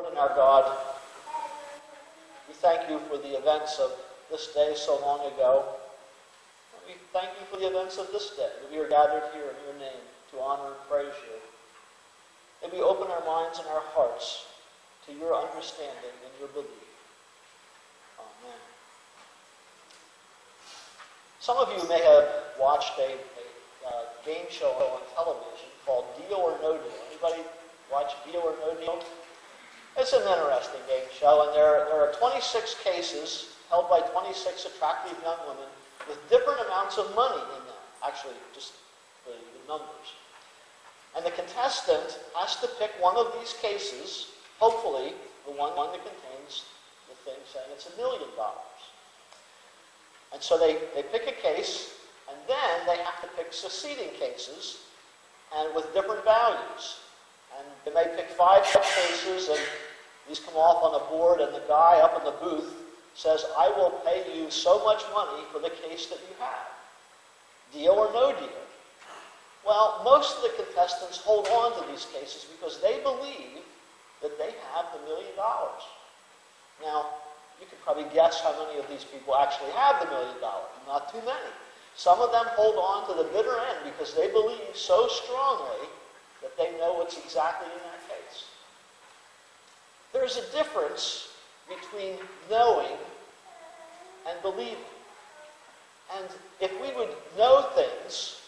and our God, we thank you for the events of this day so long ago. And we thank you for the events of this day, that we are gathered here in your name to honor and praise you. May we open our minds and our hearts to your understanding and your belief. Amen. Some of you may have watched a game show on television called Deal or No Deal. Anybody watch Deal or No Deal? It's an interesting game show, and there are 26 cases held by 26 attractive young women with different amounts of money in them. Actually, just the numbers. And the contestant has to pick one of these cases, hopefully the one that contains the thing saying it's $1 million. And so they pick a case, and then they have to pick succeeding cases, and with different values. And they may pick 5 cases, and these come off on a board, and the guy up in the booth says, I will pay you so much money for the case that you have. Deal or no deal? Well, most of the contestants hold on to these cases because they believe that they have the $1 million. Now, you can probably guess how many of these people actually have the $1 million. Not too many. Some of them hold on to the bitter end because they believe so strongly that they know what's exactly in that case. There's a difference between knowing and believing. And if we would know things,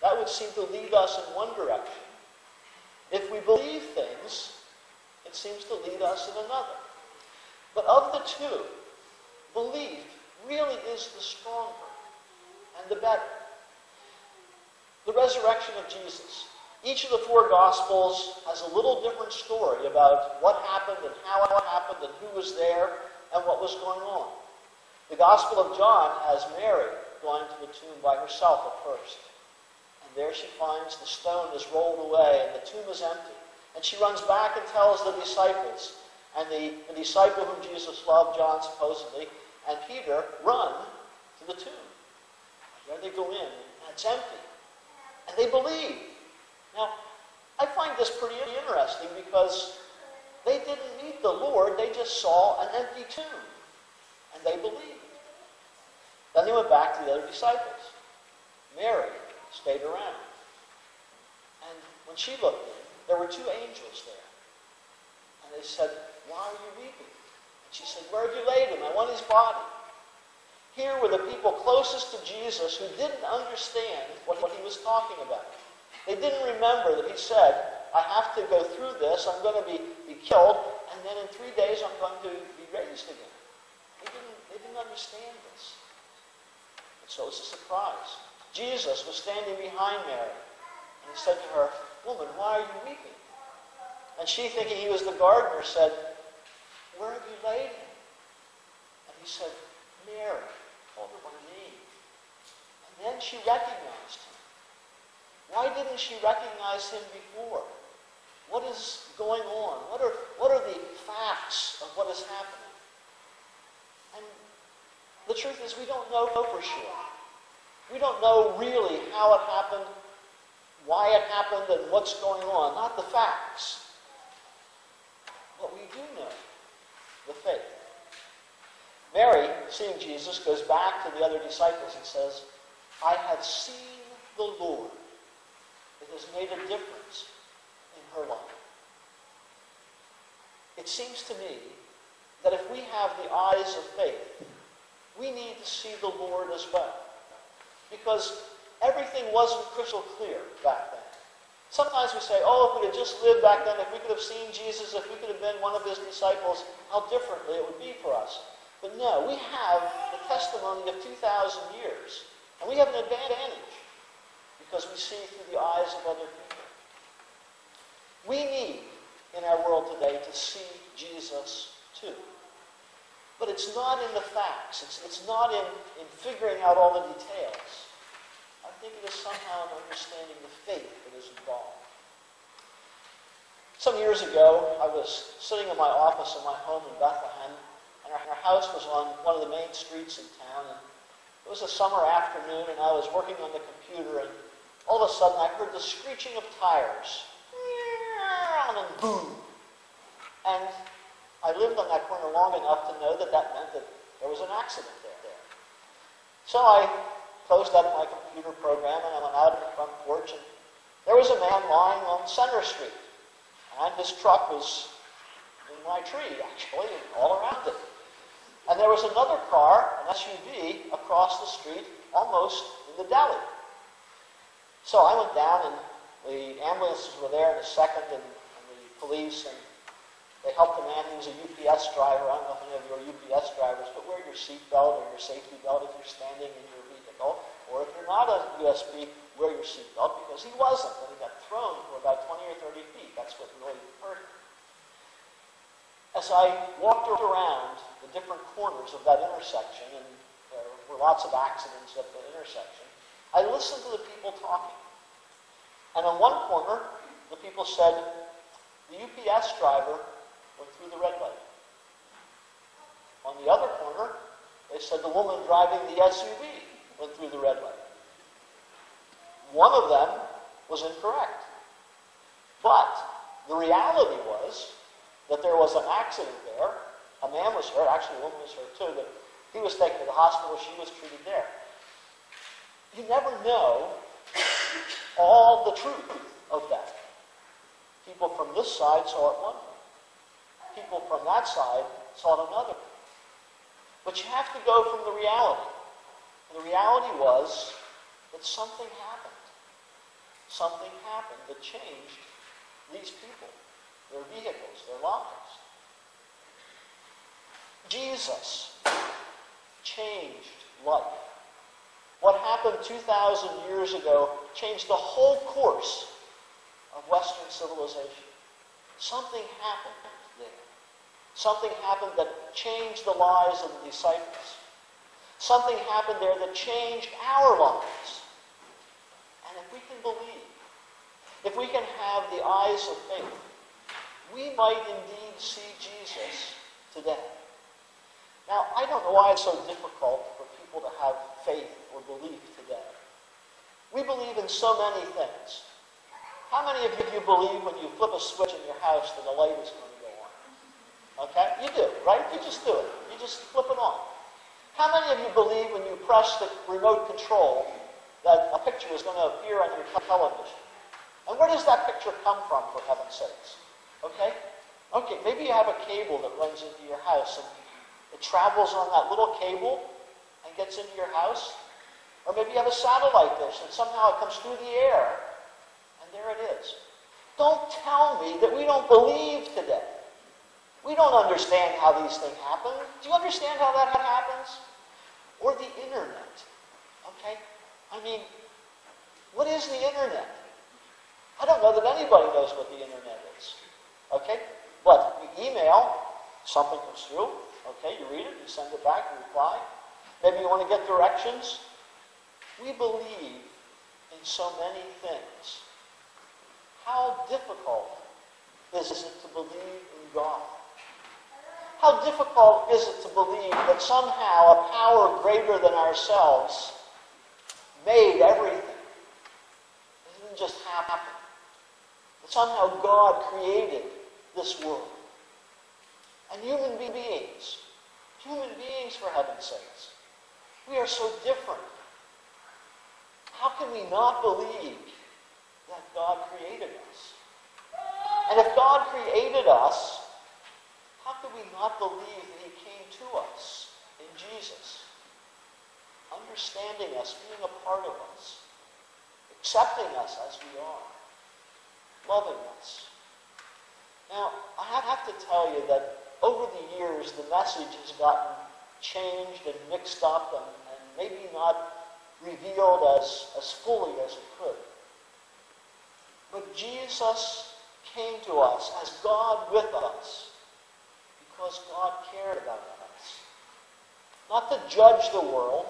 that would seem to lead us in one direction. If we believe things, it seems to lead us in another. But of the two, belief really is the stronger and the better. The resurrection of Jesus. Each of the 4 Gospels has a little different story about what happened and how it happened and who was there and what was going on. The Gospel of John has Mary going to the tomb by herself at first. And there she finds the stone is rolled away and the tomb is empty. And she runs back and tells the disciples. And the disciple whom Jesus loved, John supposedly, and Peter run to the tomb. There they go in, and it's empty. And they believe. Now, I find this pretty interesting because they didn't meet the Lord, they just saw an empty tomb. And they believed. Then they went back to the other disciples. Mary stayed around. And when she looked in, there were 2 angels there. And they said, why are you weeping? And she said, where have you laid him? I want his body. Here were the people closest to Jesus who didn't understand what he was talking about. They didn't remember that he said, I have to go through this, I'm going to be killed, and then in 3 days I'm going to be raised again. They didn't understand this. And so it's a surprise. Jesus was standing behind Mary, and he said to her, woman, why are you weeping? And she, thinking he was the gardener, said, where have you laid him? And he said, Mary. Told her by name. And then she recognized him. Why didn't she recognize him before? What is going on? What are the facts of what is happening? And the truth is we don't know for sure. We don't know really how it happened, why it happened, and what's going on. Not the facts. But we do know the faith. Mary, seeing Jesus, goes back to the other disciples and says, I have seen the Lord. It has made a difference in her life. It seems to me that if we have the eyes of faith, we need to see the Lord as well. Because everything wasn't crystal clear back then. Sometimes we say, oh, if we had just lived back then, if we could have seen Jesus, if we could have been one of his disciples, how differently it would be for us. But no, we have the testimony of 2,000 years. And we have an advantage because we see through the eyes of other people. We need, in our world today, to see Jesus too. But it's not in the facts. It's not in figuring out all the details. I think it is somehow in understanding the faith that is involved. Some years ago, I was sitting in my office in my home in Bethlehem, and our house was on one of the main streets in town. And it was a summer afternoon, and I was working on the computer, and all of a sudden I heard the screeching of tires. And then boom. And I lived on that corner long enough to know that that meant that there was an accident there. So I closed up my computer program and I went out on the front porch, and there was a man lying on Center Street. And his truck was in my tree, actually, and all around it. And there was another car, an SUV, across the street, almost in the deli. So I went down, and the ambulances were there in a second, and the police, and they helped the man. He was a UPS driver. I don't know if any of you are UPS drivers, but wear your seatbelt or your safety belt if you're standing in your vehicle. Or if you're not a USB, wear your seatbelt, because he wasn't, and he got thrown for about 20 or 30 feet. That's what really hurt him. As I walked around the different corners of that intersection, and there were lots of accidents at the intersection, I listened to the people talking. And on one corner, the people said, the UPS driver went through the red light. On the other corner, they said the woman driving the SUV went through the red light. One of them was incorrect. But the reality was that there was an accident there. A man was hurt. Actually, a woman was hurt too, but he was taken to the hospital. She was treated there. You never know all the truth of that. People from this side saw it one way. People from that side saw it another. But you have to go from the reality. And the reality was that something happened. Something happened that changed these people, their vehicles, their lives. Jesus changed life. What happened 2,000 years ago changed the whole course of Western civilization. Something happened there. Something happened that changed the lives of the disciples. Something happened there that changed our lives. And if we can believe, if we can have the eyes of faith, we might indeed see Jesus today. Now, I don't know why it's so difficult for people to have faith or belief today. We believe in so many things. How many of you believe when you flip a switch in your house that a light is going to go on? Okay? You do, right? You just do it. You just flip it on. How many of you believe when you press the remote control that a picture is going to appear on your television? And where does that picture come from, for heaven's sakes? Okay? Okay, maybe you have a cable that runs into your house, and it travels on that little cable and gets into your house. Or maybe you have a satellite dish, and somehow it comes through the air, and there it is. Don't tell me that we don't believe today. We don't understand how these things happen. Do you understand how that happens? Or the internet. Okay? I mean, what is the internet? I don't know that anybody knows what the internet is. Okay? But you email, something comes through. Okay, you read it, you send it back, you reply. Maybe you want to get directions. We believe in so many things. How difficult is it to believe in God? How difficult is it to believe that somehow a power greater than ourselves made everything? It didn't just happen. That somehow God created this world. And human beings, for heaven's sakes, we are so different. How can we not believe that God created us? And if God created us, how could we not believe that he came to us in Jesus, understanding us, being a part of us, accepting us as we are, loving us? Now, I have to tell you that over the years, the message has gotten changed and mixed up and maybe not revealed as fully as it could. But Jesus came to us as God with us because God cared about us. Not to judge the world,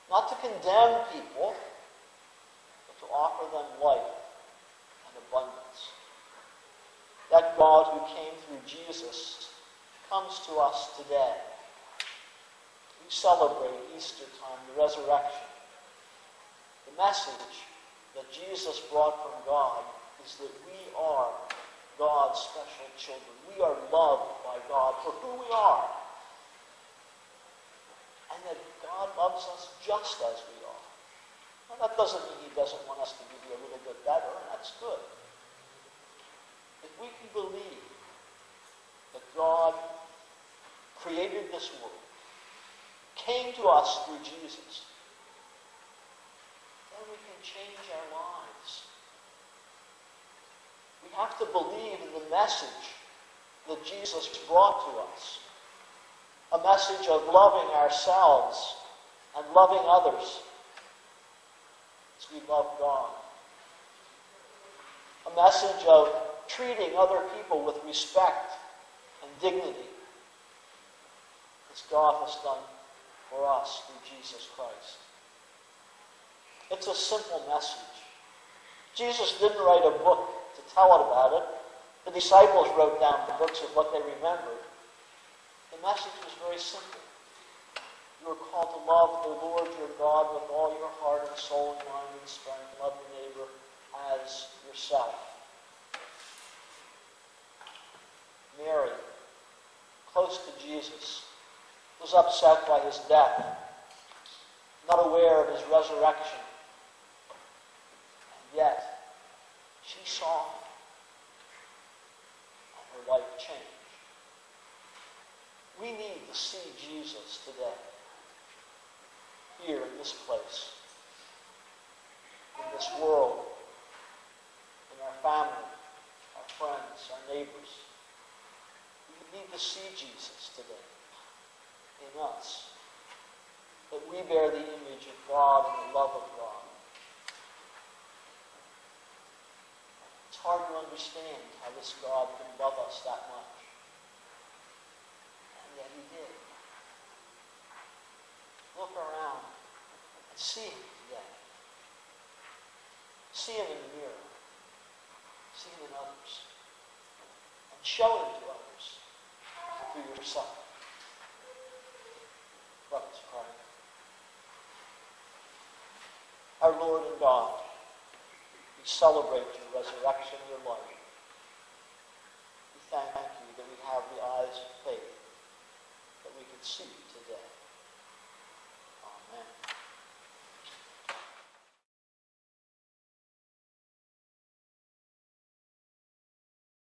not to condemn people, but to offer them life and abundance. That God who came through Jesus comes to us today. We celebrate Easter time, the resurrection. The message that Jesus brought from God is that we are God's special children. We are loved by God for who we are. And that God loves us just as we are. Now, that doesn't mean he doesn't want us to be a little bit better, and that's good. If we can believe that God created this world, came to us through Jesus, then we can change our lives. We have to believe in the message that Jesus brought to us. A message of loving ourselves and loving others as we love God. A message of treating other people with respect and dignity as God has done for us through Jesus Christ. It's a simple message. Jesus didn't write a book to tell it about it. The disciples wrote down the books of what they remembered. The message was very simple. You are called to love the Lord your God with all your heart and soul and mind and strength. Love your neighbor as yourself. Mary, close to Jesus, was upset by his death, not aware of his resurrection. And yet, she saw him, and her life changed. We need to see Jesus today, here in this place, in this world, in our family, our friends, our neighbors. We need to see Jesus today in us, that we bear the image of God and the love of God. It's hard to understand how this God can love us that much. And yet he did. Look around and see him today. See him in the mirror. See him in others. And show him to others through yourself. Let us pray. Our Lord and God, we celebrate your resurrection, your life. We thank you that we have the eyes of faith, that we can see